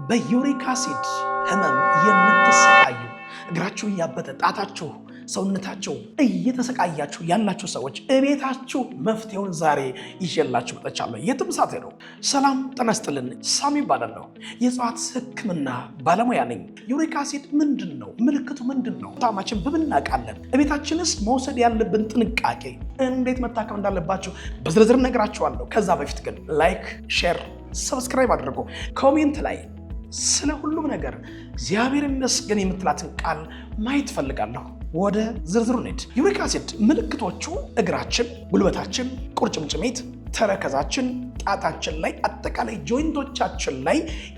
በዩሪክ አሲድ ህመም የምትሰቃዩ እግራችሁ እያበጠ ጣታችሁ ሰውነታችሁ እየተሰቃያችሁ ያላችሁ ሰዎች እቤታችሁ መፍትሄውን ዛሬ ይዤላችሁ መጥቻለሁ። የትም ሳትሄዱ ሰላም ጤና ይስጥልን። ሳሚ እባላለሁ። የእጽዋት ሕክምና ባለሙያ ነኝ። ዩሪክ አሲድ ምንድን ነው? ምልክቱ ምንድን ነው? ታማችን በምን እናውቃለን? እቤታችንስ መውሰድ ያለብን ጥንቃቄ እንዴት መታከም እንዳለባችሁ በዝርዝር ነግራችኋለሁ። ከዛ በፊት ግን ላይክ፣ ሼር፣ ሰብስክራይብ አድርጎ ኮሜንት ላይ ስለ ሁሉም ነገር እግዚአብሔር ይመስገን የምትላትን ቃል ማየት ፈልጋለሁ። ወደ ዝርዝሩ እንሂድ። ዩሪክ አሲድ ምልክቶቹ እግራችን፣ ጉልበታችን፣ ቁርጭምጭሚት፣ ተረከዛችን፣ ጣታችን ላይ አጠቃላይ ጆይንቶቻችን ላይ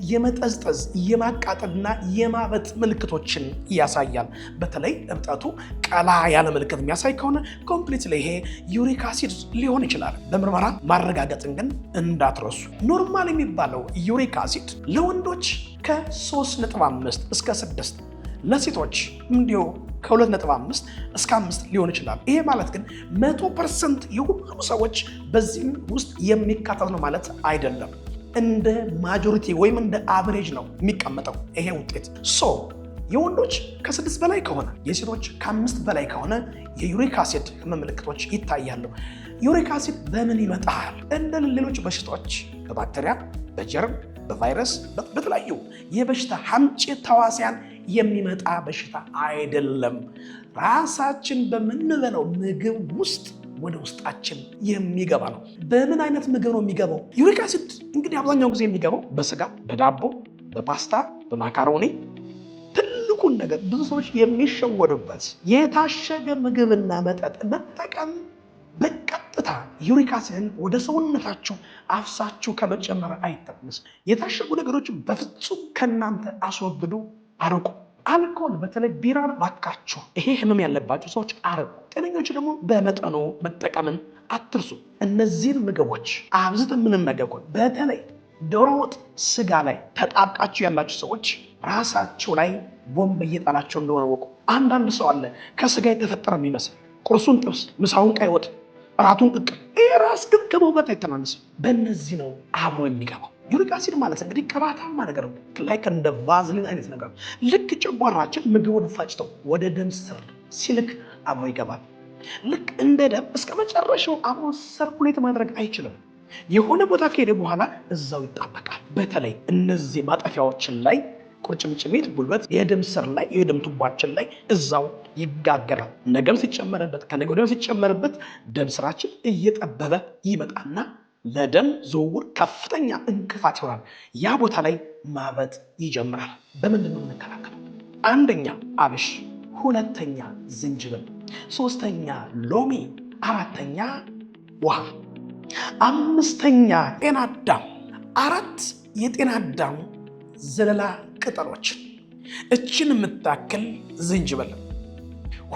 የመጠዝጠዝ የማቃጠልና የማበጥ ምልክቶችን ያሳያል። በተለይ እብጠቱ ቀላ ያለ ምልክት የሚያሳይ ከሆነ ኮምፕሊትሊ ይሄ ዩሪክ አሲድ ሊሆን ይችላል። በምርመራ ማረጋገጥን ግን እንዳትረሱ። ኖርማል የሚባለው ዩሪክ አሲድ ለወንዶች ከ3.5 እስከ 6፣ ለሴቶች እንዲሁ ከ2.5 እስከ 5 ሊሆን ይችላል። ይሄ ማለት ግን 100% የሁሉም ሰዎች በዚህም ውስጥ የሚካተት ነው ማለት አይደለም። እንደ ማጆሪቲ ወይም እንደ አቨሬጅ ነው የሚቀመጠው ይሄ ውጤት። የወንዶች ከ6 በላይ ከሆነ የሴቶች ከ5 በላይ ከሆነ የዩሪክ አሲድ ምልክቶች ይታያሉ። ዩሪክ አሲድ በምን ይመጣል? እንደ ሌሎች በሽታዎች በባክቴሪያ፣ በጀርም፣ በቫይረስ፣ በተለያዩ የበሽታ አምጪ ተዋሲያን የሚመጣ በሽታ አይደለም። ራሳችን በምንበላው ምግብ ውስጥ ወደ ውስጣችን የሚገባ ነው። በምን አይነት ምግብ ነው የሚገባው? ዩሪክ አሲድ እንግዲህ አብዛኛው ጊዜ የሚገባው በስጋ፣ በዳቦ፣ በፓስታ፣ በማካሮኒ። ትልቁን ነገር ብዙ ሰዎች የሚሸወዱበት የታሸገ ምግብና መጠጥ መጠቀም በቀጥታ ዩሪክ አሲድን ወደ ሰውነታችሁ አፍሳችሁ ከመጨመር አይጠቅምም። የታሸጉ ነገሮችን በፍጹም ከእናንተ አስወግዱ፣ አርቁ። አልኮል በተለይ ቢራን ባካችሁ፣ ይሄ ህመም ያለባቸው ሰዎች አርቁ። ጤነኞች ደግሞ በመጠኑ መጠቀምን አትርሱ። እነዚህን ምግቦች አብዝተን የምንመገብ በተለይ ዶሮ ወጥ፣ ስጋ ላይ ተጣብቃችሁ ያላችሁ ሰዎች ራሳቸው ላይ ቦምብ እየጣላቸው እንደሆነ ወቁ። አንዳንድ ሰው አለ ከስጋ የተፈጠረ የሚመስል ቁርሱን ጥብስ፣ ምሳውን ቀይ ወጥ፣ እራቱን ቅቅል። ይህ ራስ ግን ከመውበት አይተናነስም። በእነዚህ ነው አብሮ የሚገባው። ዩሪክ አሲድ ማለት እንግዲህ ቅባታማ ነገር ነው። ላይክ እንደ ቫዝሊን አይነት ነገር ነው። ልክ ጨጓራችን ምግቡን ፈጭተው ወደ ደም ስር ሲልክ አብሮ ይገባል። ልክ እንደ ደም እስከ መጨረሻው አብሮ ሰርኩሌት ማድረግ አይችልም። የሆነ ቦታ ከሄደ በኋላ እዛው ይጣበቃል። በተለይ እነዚህ ማጠፊያዎችን ላይ ቁርጭምጭሚት፣ ጉልበት፣ የደም ስር ላይ የደም ቱቧችን ላይ እዛው ይጋገራል። ነገም ሲጨመርበት ከነገ ወዲያም ሲጨመርበት ደም ስራችን እየጠበበ ይመጣና ለደም ዝውውር ከፍተኛ እንቅፋት ይሆናል። ያ ቦታ ላይ ማበጥ ይጀምራል። በምንድን ነው የምንከላከለው? አንደኛ አብሽ፣ ሁለተኛ ዝንጅብል፣ ሶስተኛ ሎሚ፣ አራተኛ ውሃ፣ አምስተኛ ጤና አዳም። 4 የጤና አዳም ዘለላ ቅጠሎች፣ እችን የምታክል ዝንጅብል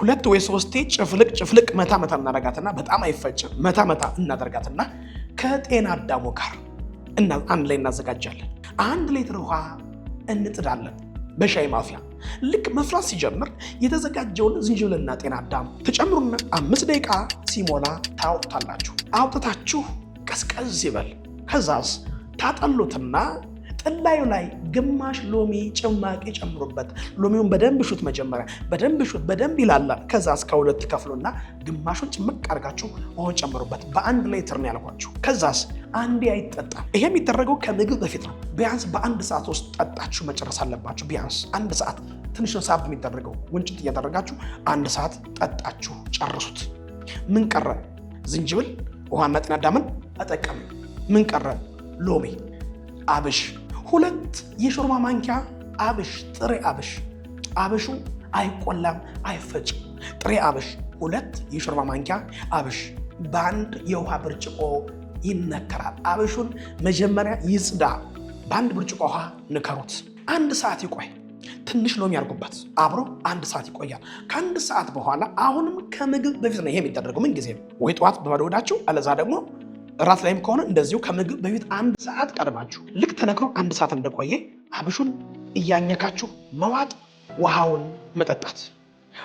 2 ወይ 3 ጭፍልቅ መታ እናደርጋትና በጣም አይፈጭም። መታ እናደርጋትና ከጤና አዳሙ ጋር አንድ ላይ እናዘጋጃለን። 1 ሊትር ውሃ እንጥዳለን በሻይ ማፍያ። ልክ መፍላት ሲጀምር የተዘጋጀውን ዝንጅብልና ጤና አዳም ተጨምሩና 5 ደቂቃ ሲሞላ ታወጡታላችሁ። አውጥታችሁ ቀዝቀዝ ይበል። ከዛስ ታጠሉትና ጥላዩ ላይ ግማሽ ሎሚ ጭማቂ ጨምሩበት። ሎሚውን በደንብ ሹት። መጀመሪያ በደንብ ይላላል። ከዛ እስከ 2 ከፍሉና ግማሹን ጭምቅ አድርጋችሁ ውሃን ጨምሩበት። በ1 ሊትር ነው ያልኳችሁ። ከዛስ አንዴ አይጠጣም። ይሄ የሚደረገው ከምግብ በፊት ነው። ቢያንስ በ1 ሰዓት ውስጥ ጠጣችሁ መጨረስ አለባችሁ። ቢያንስ 1 ሰዓት፣ ትንሽ ነው ሰዓት የሚደረገው። ውንጭት እያደረጋችሁ 1 ሰዓት ጠጣችሁ ጨርሱት። ምን ቀረ? ዝንጅብል፣ ውሃና ጤና አዳምን ተጠቀሙ። ምን ቀረ? ሎሚ፣ አብሽ 2 የሾርባ ማንኪያ አብሽ፣ ጥሬ አብሽ። አብሹ አይቆላም፣ አይፈጭም። ጥሬ አብሽ 2 የሾርባ ማንኪያ አብሽ በ1 የውሃ ብርጭቆ ይነከራል። አብሹን መጀመሪያ ይጽዳ። በ1 ብርጭቆ ውሃ ንከሩት። 1 ሰዓት ይቆይ። ትንሽ ሎሚ ያርጉበት። አብሮ 1 ሰዓት ይቆያል። ከ1 ሰዓት በኋላ አሁንም ከምግብ በፊት ነው ይሄ የሚደረገው። ምን ጊዜ ወይ ጠዋት በባዶ ሆዳችሁ፣ አለዛ ደግሞ እራት ላይም ከሆነ እንደዚሁ ከምግብ በፊት 1 ሰዓት ቀድማችሁ ልክ ተነክሮ 1 ሰዓት እንደቆየ አብሹን እያኘካችሁ መዋጥ፣ ውሃውን መጠጣት።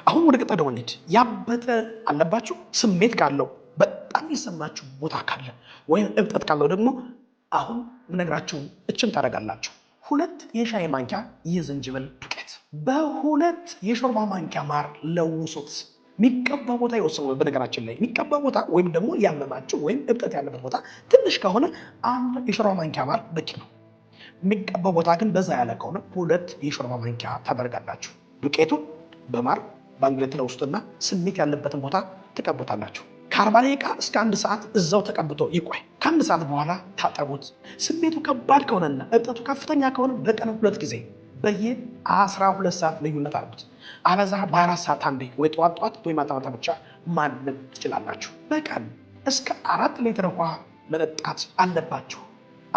አሁን ወደ ቀጣዩ እንሂድ። ያበጠ አለባችሁ? ስሜት ካለው በጣም የሰማችሁ ቦታ ካለ ወይም እብጠት ካለው ደግሞ አሁን ምነግራችሁ እችን ታደርጋላችሁ። 2 የሻይ ማንኪያ የዝንጅብል ዱቄት፣ በ2 የሾርባ ማንኪያ ማር ለውሱት። የሚቀባ ቦታ ይወስኑ። በነገራችን ላይ የሚቀባ ቦታ ወይም ደግሞ ያመማችሁ ወይም እብጠት ያለበት ቦታ ትንሽ ከሆነ 1 የሾርባ ማንኪያ ማር በቂ ነው። የሚቀባ ቦታ ግን በዛ ያለ ከሆነ 2 የሾርባ ማንኪያ ታደርጋላችሁ። ዱቄቱን በማር በአንድ ላይ ትለውሱትና ስሜት ያለበትን ቦታ ትቀቡታላችሁ። ከ40 ደቂቃ እስከ 1 ሰዓት እዛው ተቀብቶ ይቆይ። ከ1 ሰዓት በኋላ ታጠቡት። ስሜቱ ከባድ ከሆነና እብጠቱ ከፍተኛ ከሆነ በቀን 2 ጊዜ በየ12 ሰዓት ልዩነት አሉት። አለዛ በ4 ሰዓት አንዴ ወይ ጠዋት ወይ ማታ ብቻ ማድረግ ትችላላችሁ። በቀን እስከ 4 ሊትር ውሃ መጠጣት አለባችሁ።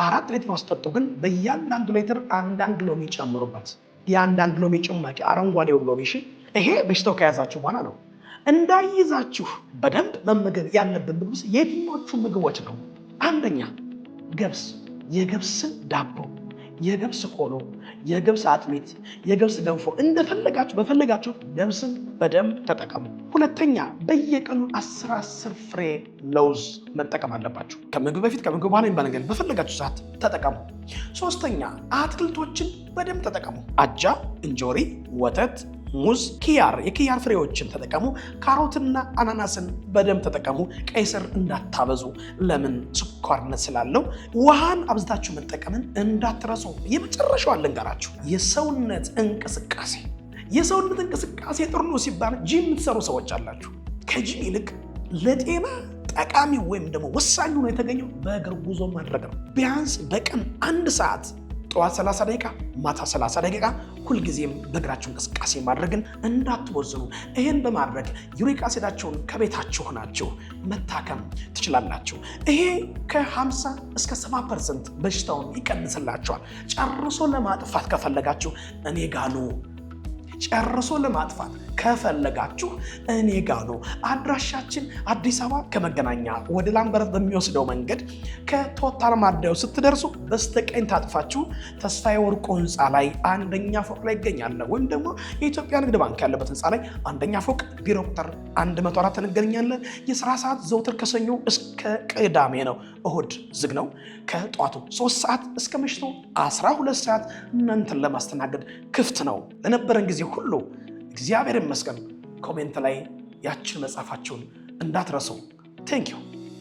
4 ሊትር ውሃ ስጠጡ ግን በእያንዳንዱ ሊትር 1 ሎሚ ጨምሩበት። የ1 ሎሚ ጭማቂ አረንጓዴው ሎሚ ይሄ በሽታው ከያዛችሁ በኋላ ነው። እንዳይዛችሁ በደንብ መመገብ ያለብን ምግብ የትኞቹ ምግቦች ነው? አንደኛ ገብስ፣ የገብስን ዳቦ፣ የገብስ ቆሎ፣ የገብስ አጥሚት፣ የገብስ ገንፎ እንደፈለጋችሁ በፈለጋችሁ ገብስን በደንብ ተጠቀሙ። ሁለተኛ በየቀኑ 10 ፍሬ ለውዝ መጠቀም አለባችሁ። ከምግብ በፊት ከምግብ በኋላ የሚባል ነገር በፈለጋችሁ ሰዓት ተጠቀሙ። ሶስተኛ አትክልቶችን በደንብ ተጠቀሙ። አጃ፣ እንጆሪ፣ ወተት፣ ሙዝ፣ ኪያር፣ የኪያር ፍሬዎችን ተጠቀሙ። ካሮትና አናናስን በደንብ ተጠቀሙ። ቀይ ስር እንዳታበዙ፣ ለምን ስኳርነት ስላለው። ውሃን አብዝታችሁ መጠቀምን እንዳትረሱ። የመጨረሻው ልንገራችሁ፣ የሰውነት እንቅስቃሴ። የሰውነት እንቅስቃሴ ጥሩ ነው ሲባል ጂም የምትሰሩ ሰዎች አላችሁ። ከጂም ይልቅ ለጤና ጠቃሚ ወይም ደግሞ ወሳኝ ሆኖ የተገኘው በእግር ጉዞ ማድረግ ነው። ቢያንስ በቀን 1 ሰዓት ጠዋት 30 ደቂቃ ማታ 30 ደቂቃ ሁልጊዜም በእግራችሁ እንቅስቃሴ ማድረግን እንዳትወዝኑ። ይህን በማድረግ ዩሪክ አሲዳችሁን ከቤታችሁ ሆናችሁ መታከም ትችላላችሁ። ይሄ ከ50 እስከ 70% በሽታውን ይቀንስላችኋል። ጨርሶ ለማጥፋት ከፈለጋችሁ እኔ ጋ ኑ። ጨርሶ ለማጥፋት ከፈለጋችሁ እኔ ጋ ነው። አድራሻችን አዲስ አበባ ከመገናኛ ወደ ላምበረት በሚወስደው መንገድ ከቶታል ማደያው ስትደርሱ በስተቀኝ ታጥፋችሁ ተስፋዬ ወርቁ ህንፃ ላይ 1ኛ ፎቅ ላይ ይገኛል። ወይም ደግሞ የኢትዮጵያ ንግድ ባንክ ያለበት ህንፃ ላይ 1ኛ ፎቅ ቢሮ ቁጥር 104 እንገኛለን። የስራ ሰዓት ዘውትር ከሰኞ እስከ ቅዳሜ ነው። እሁድ ዝግ ነው። ከጠዋቱ 3 ሰዓት እስከ ምሽቱ 12 ሰዓት እናንተን ለማስተናገድ ክፍት ነው። ለነበረን ጊዜ ሁሉ እግዚአብሔር ይመስገን። ኮሜንት ላይ ያችን መጻፋችሁን እንዳትረሱ። ቴንክ ዩ